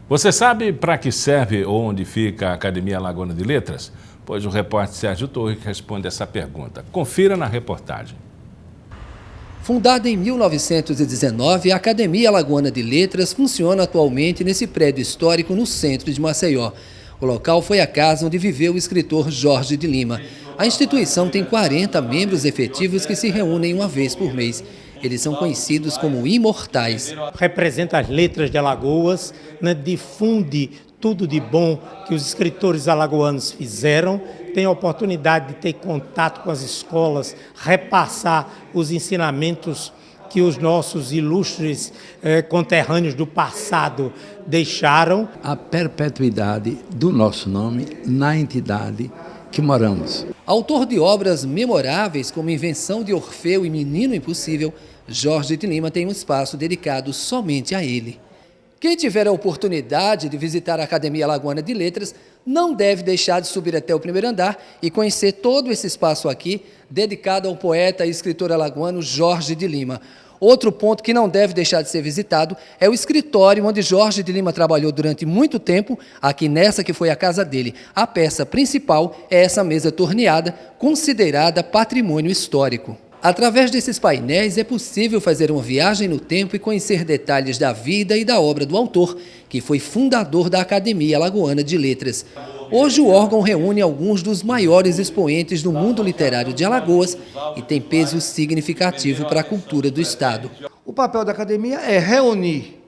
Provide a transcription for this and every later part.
Você sabe para que serve ou onde fica a Academia Alagoana de Letras? Pois o repórter Sérgio Torres responde essa pergunta. Confira na reportagem. Fundada em 1919, a Academia Alagoana de Letras funciona atualmente nesse prédio histórico no centro de Maceió. O local foi a casa onde viveu o escritor Jorge de Lima. A instituição tem 40 membros efetivos que se reúnem uma vez por mês. Eles são conhecidos como imortais. Representa as letras de Alagoas, difunde tudo de bom que os escritores alagoanos fizeram, tem a oportunidade de ter contato com as escolas, repassar os ensinamentos que os nossos ilustres conterrâneos do passado deixaram. A perpetuidade do nosso nome na entidade que moramos. Autor de obras memoráveis como Invenção de Orfeu e Menino Impossível, Jorge de Lima tem um espaço dedicado somente a ele. Quem tiver a oportunidade de visitar a Academia Alagoana de Letras não deve deixar de subir até o primeiro andar e conhecer todo esse espaço aqui, dedicado ao poeta e escritor alagoano Jorge de Lima. Outro ponto que não deve deixar de ser visitado é o escritório onde Jorge de Lima trabalhou durante muito tempo, aqui nessa que foi a casa dele. A peça principal é essa mesa torneada, considerada patrimônio histórico. Através desses painéis é possível fazer uma viagem no tempo e conhecer detalhes da vida e da obra do autor, que foi fundador da Academia Alagoana de Letras. Hoje o órgão reúne alguns dos maiores expoentes do mundo literário de Alagoas e tem peso significativo para a cultura do estado. O papel da academia é reunir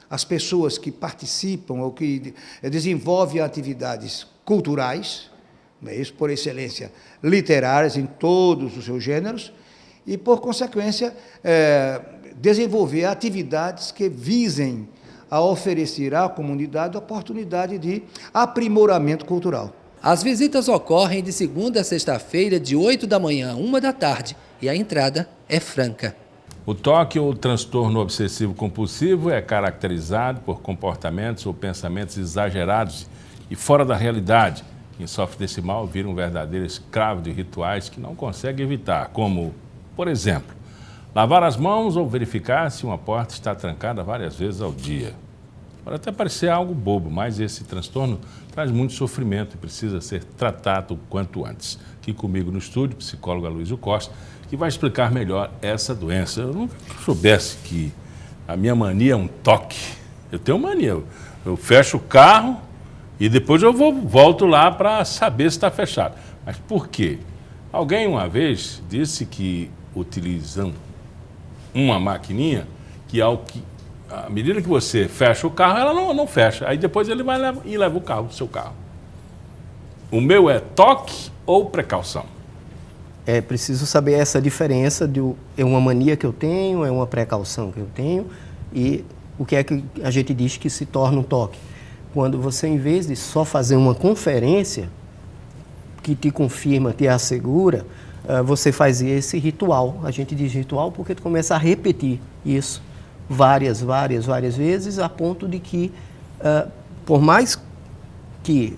as pessoas que participam ou que desenvolvem atividades culturais, isso por excelência, literárias em todos os seus gêneros, e, por consequência, desenvolver atividades que visem a oferecer à comunidade a oportunidade de aprimoramento cultural. As visitas ocorrem de segunda a sexta-feira, de 8 da manhã a 1 da tarde, e a entrada é franca. O TOC, ou transtorno obsessivo compulsivo, é caracterizado por comportamentos ou pensamentos exagerados e fora da realidade. Quem sofre desse mal vira um verdadeiro escravo de rituais que não consegue evitar, como, por exemplo, lavar as mãos ou verificar se uma porta está trancada várias vezes ao dia. Pode até parecer algo bobo, mas esse transtorno traz muito sofrimento e precisa ser tratado o quanto antes. Aqui comigo no estúdio, o psicólogo Aloysio Costa, que vai explicar melhor essa doença. Eu nunca soubesse que a minha mania é um toque. Eu tenho mania, eu fecho o carro e depois eu volto lá para saber se está fechado. Mas por quê? Alguém uma vez disse que utilizando uma maquininha, que à medida que você fecha o carro, ela não fecha. Aí depois ele vai e leva o seu carro. O meu é toque ou precaução? É preciso saber essa diferença de é uma mania que eu tenho, é uma precaução que eu tenho, e o que é que a gente diz que se torna um toque. Quando você, em vez de só fazer uma conferência que te confirma, te assegura, você faz esse ritual. A gente diz ritual porque tu começa a repetir isso várias vezes, a ponto de que, por mais que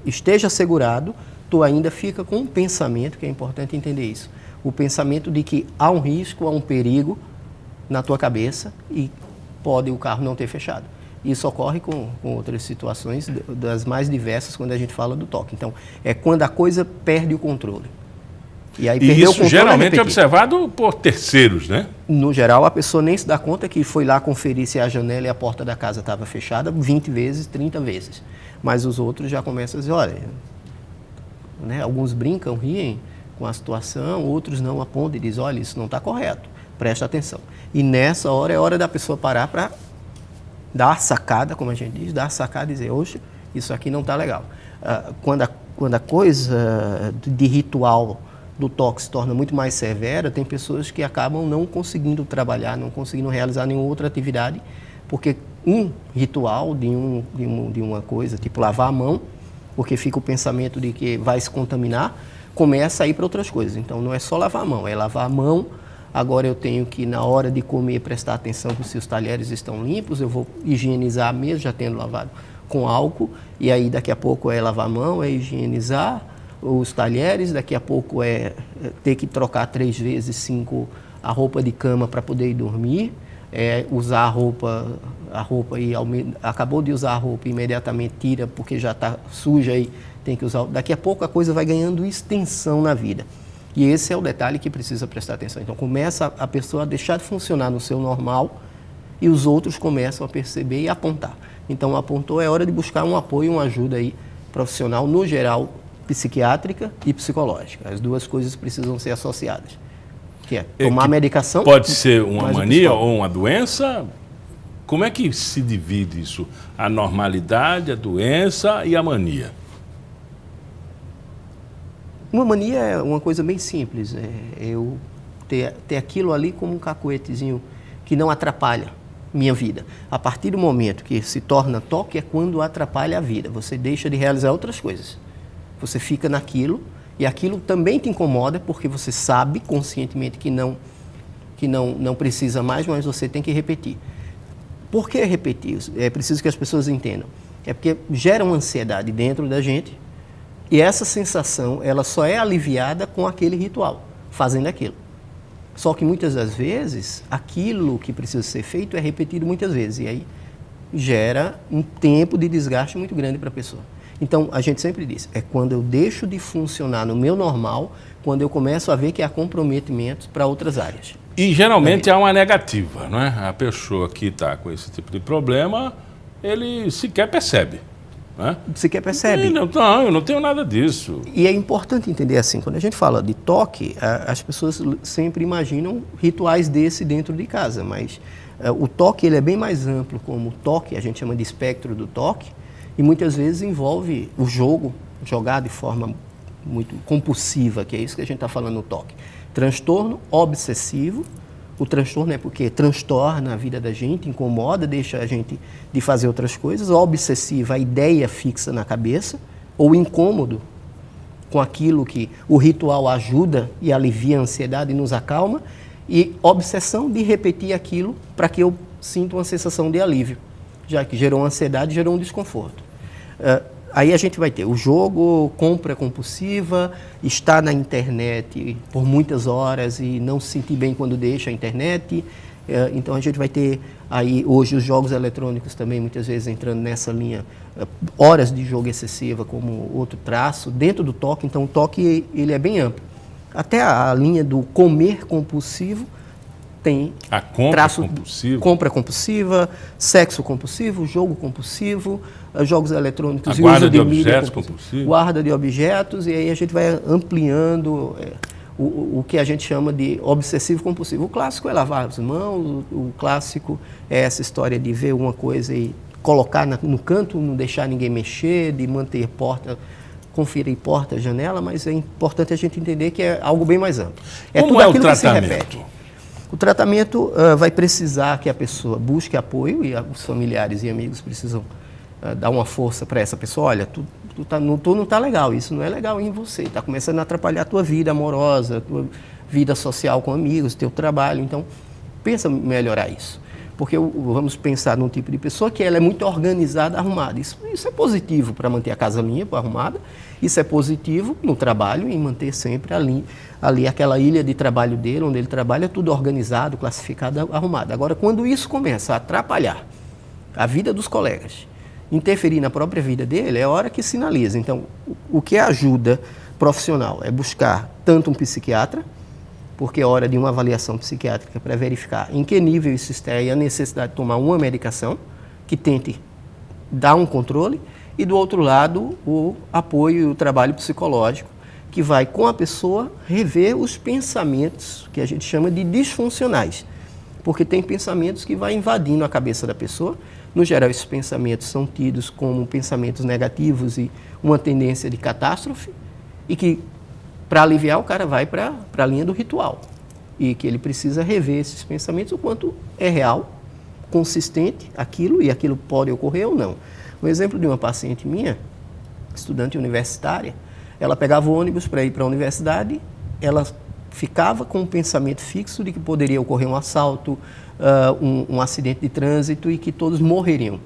esteja assegurado, tu ainda fica com um pensamento, que é importante entender isso, o pensamento de que há um risco, há um perigo na tua cabeça e pode o carro não ter fechado. Isso ocorre com outras situações das mais diversas quando a gente fala do toque. Então, é quando a coisa perde o controle. E aí perdeu o controle, geralmente é observado por terceiros, né? No geral, a pessoa nem se dá conta que foi lá conferir se a janela e a porta da casa estava fechada 20 vezes, 30 vezes. Mas os outros já começam a dizer, olha, né, alguns brincam, riem com a situação, outros não apontam e dizem, olha, isso não está correto, presta atenção. E nessa hora é hora da pessoa parar para dar a sacada, como a gente diz, dar a sacada e dizer, oxe, isso aqui não está legal. Quando a coisa de ritual do toque se torna muito mais severa, tem pessoas que acabam não conseguindo trabalhar, não conseguindo realizar nenhuma outra atividade, porque um ritual de uma coisa, tipo lavar a mão, porque fica o pensamento de que vai se contaminar, começa a ir para outras coisas. Então não é só lavar a mão, é lavar a mão. Agora eu tenho que, na hora de comer, prestar atenção se os talheres estão limpos, eu vou higienizar mesmo, já tendo lavado com álcool, e aí daqui a pouco é lavar a mão, é higienizar os talheres, daqui a pouco é ter que trocar 3 vezes 5 a roupa de cama para poder ir dormir, usar a roupa e acabou de usar a roupa, imediatamente tira porque já está suja e tem que usar. Daqui a pouco a coisa vai ganhando extensão na vida. E esse é o detalhe que precisa prestar atenção. Então começa a pessoa a deixar de funcionar no seu normal e os outros começam a perceber e apontar. Então apontou, é hora de buscar um apoio, uma ajuda aí profissional, no geral, psiquiátrica e psicológica. As duas coisas precisam ser associadas. Que é tomar medicação. Pode ser uma mania ou uma doença? Como é que se divide isso? A normalidade, a doença e a mania? Uma mania é uma coisa bem simples. Eu ter aquilo ali como um cacuetezinho que não atrapalha minha vida. A partir do momento que se torna toque é quando atrapalha a vida. Você deixa de realizar outras coisas. Você fica naquilo e aquilo também te incomoda porque você sabe conscientemente que não precisa mais, mas você tem que repetir. Por que repetir? É preciso que as pessoas entendam. É porque gera uma ansiedade dentro da gente e essa sensação ela só é aliviada com aquele ritual, fazendo aquilo. Só que muitas das vezes, aquilo que precisa ser feito é repetido muitas vezes e aí gera um tempo de desgaste muito grande para a pessoa. Então, a gente sempre diz, é quando eu deixo de funcionar no meu normal, quando eu começo a ver que há comprometimentos para outras áreas. E geralmente há uma negativa, não é? A pessoa que está com esse tipo de problema, ele sequer percebe. Né? Sequer percebe. Não, eu não tenho nada disso. E é importante entender assim, quando a gente fala de toque, as pessoas sempre imaginam rituais desse dentro de casa, mas o toque ele é bem mais amplo como toque, a gente chama de espectro do toque, e muitas vezes envolve o jogar de forma muito compulsiva, que é isso que a gente está falando no toque. Transtorno obsessivo. O transtorno é porque transtorna a vida da gente, incomoda, deixa a gente de fazer outras coisas. O obsessivo, a ideia fixa na cabeça, ou incômodo com aquilo que o ritual ajuda e alivia a ansiedade e nos acalma. E obsessão de repetir aquilo para que eu sinta uma sensação de alívio, já que gerou ansiedade, gerou um desconforto. Aí a gente vai ter o jogo, compra compulsiva, estar na internet por muitas horas e não se sentir bem quando deixa a internet. Então a gente vai ter aí hoje os jogos eletrônicos também muitas vezes entrando nessa linha, horas de jogo excessiva como outro traço, dentro do toque. Então o toque ele é bem amplo. Até a linha do comer compulsivo tem a compra compulsiva. Compra compulsiva, sexo compulsivo, jogo compulsivo, jogos eletrônicos e guarda de objetos compulsivo. Guarda de objetos, e aí a gente vai ampliando o que a gente chama de obsessivo compulsivo. O clássico é lavar as mãos, o clássico é essa história de ver uma coisa e colocar no canto, não deixar ninguém mexer, de manter conferir porta, janela, mas é importante a gente entender que é algo bem mais amplo. Como é o tratamento? O tratamento vai precisar que a pessoa busque apoio e os familiares e amigos precisam dar uma força para essa pessoa. Olha, tu não está legal, isso não é legal em você, está começando a atrapalhar a tua vida amorosa, a tua vida social com amigos, teu trabalho. Então, pensa em melhorar isso. Porque vamos pensar num tipo de pessoa que ela é muito organizada, arrumada. Isso é positivo para manter a casa limpa, arrumada. Isso é positivo no trabalho, em manter sempre ali aquela ilha de trabalho dele, onde ele trabalha, tudo organizado, classificado, arrumado. Agora, quando isso começa a atrapalhar a vida dos colegas, interferir na própria vida dele, é hora que sinaliza. Então, o que é ajuda profissional é buscar tanto um psiquiatra, porque é hora de uma avaliação psiquiátrica para verificar em que nível isso está e a necessidade de tomar uma medicação que tente dar um controle, e do outro lado o apoio e o trabalho psicológico que vai com a pessoa rever os pensamentos que a gente chama de disfuncionais, porque tem pensamentos que vai invadindo a cabeça da pessoa. No geral, esses pensamentos são tidos como pensamentos negativos e uma tendência de catástrofe, e que para aliviar, o cara vai para a linha do ritual. E que ele precisa rever esses pensamentos, o quanto é real, consistente aquilo, e aquilo pode ocorrer ou não. Um exemplo de uma paciente minha, estudante universitária, ela pegava o ônibus para ir para a universidade, ela ficava com um pensamento fixo de que poderia ocorrer um assalto, um acidente de trânsito e que todos morreriam.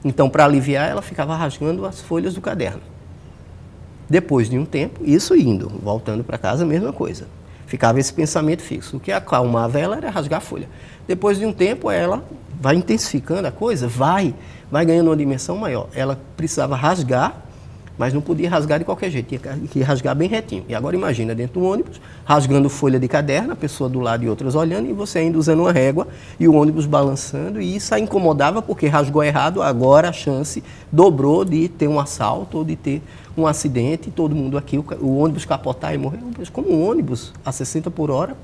Então, para aliviar, ela ficava rasgando as folhas do caderno. Depois de um tempo, isso voltando para casa, a mesma coisa. Ficava esse pensamento fixo. O que acalmava ela era rasgar a folha. Depois de um tempo, ela vai intensificando a coisa, vai ganhando uma dimensão maior. Ela precisava rasgar, mas não podia rasgar de qualquer jeito, tinha que rasgar bem retinho. E agora imagina, dentro do ônibus, rasgando folha de caderno, a pessoa do lado e outras olhando, e você ainda usando uma régua, e o ônibus balançando, e isso a incomodava porque rasgou errado, agora a chance dobrou de ter um assalto ou de ter um acidente, e todo mundo aqui, o ônibus capotar e morrer. Como um ônibus a 60 por hora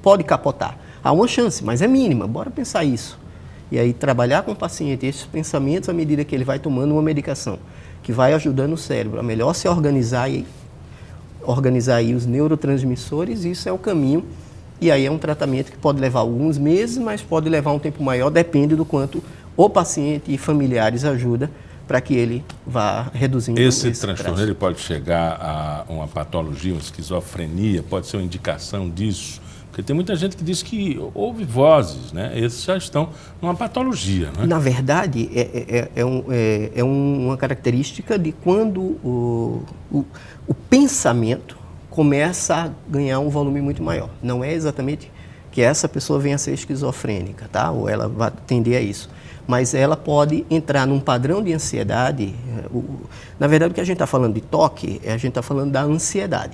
pode capotar? Há uma chance, mas é mínima, bora pensar isso. E aí trabalhar com o paciente esses pensamentos à medida que ele vai tomando uma medicação, que vai ajudando o cérebro a melhor se organizar e organizar aí os neurotransmissores, isso é o caminho. E aí é um tratamento que pode levar alguns meses, mas pode levar um tempo maior, depende do quanto o paciente e familiares ajudam para que ele vá reduzindo esse transtorno. Ele pode chegar a uma patologia, uma esquizofrenia, pode ser uma indicação disso. Porque tem muita gente que diz que ouve vozes, né? Esses já estão numa patologia, né? Na verdade, é uma característica de quando o pensamento começa a ganhar um volume muito maior. Não é exatamente que essa pessoa venha a ser esquizofrênica, tá? Ou ela vai tender a isso. Mas ela pode entrar num padrão de ansiedade. Na verdade, o que a gente está falando de toque, a gente está falando da ansiedade.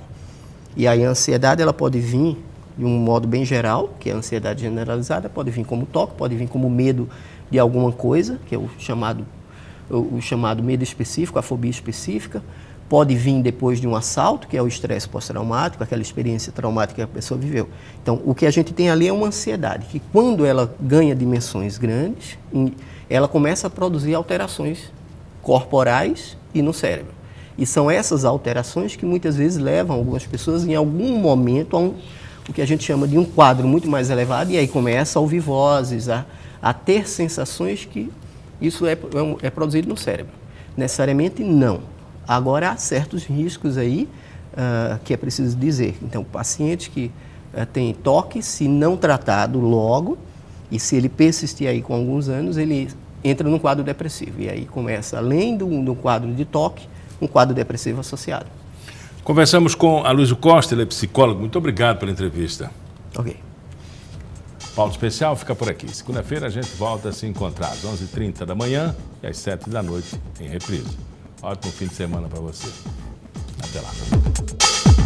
E aí a ansiedade ela pode vir de um modo bem geral, que é a ansiedade generalizada, pode vir como toque, pode vir como medo de alguma coisa, que é o chamado medo específico, a fobia específica, pode vir depois de um assalto, que é o estresse pós-traumático, aquela experiência traumática que a pessoa viveu. Então, o que a gente tem ali é uma ansiedade, que quando ela ganha dimensões grandes, ela começa a produzir alterações corporais e no cérebro. E são essas alterações que muitas vezes levam algumas pessoas em algum momento a o que a gente chama de um quadro muito mais elevado, e aí começa a ouvir vozes, a ter sensações que isso é produzido no cérebro. Necessariamente não. Agora há certos riscos aí que é preciso dizer. Então, pacientes que têm toque, se não tratado logo, e se ele persistir aí com alguns anos, ele entra num quadro depressivo. E aí começa, além do quadro de toque, um quadro depressivo associado. Conversamos com Aloysio Costa, ele é psicólogo. Muito obrigado pela entrevista. Ok. Pauta Especial fica por aqui. Segunda-feira a gente volta a se encontrar às 11h30 da manhã e às 7 da noite em reprise. Ótimo fim de semana para você. Até lá.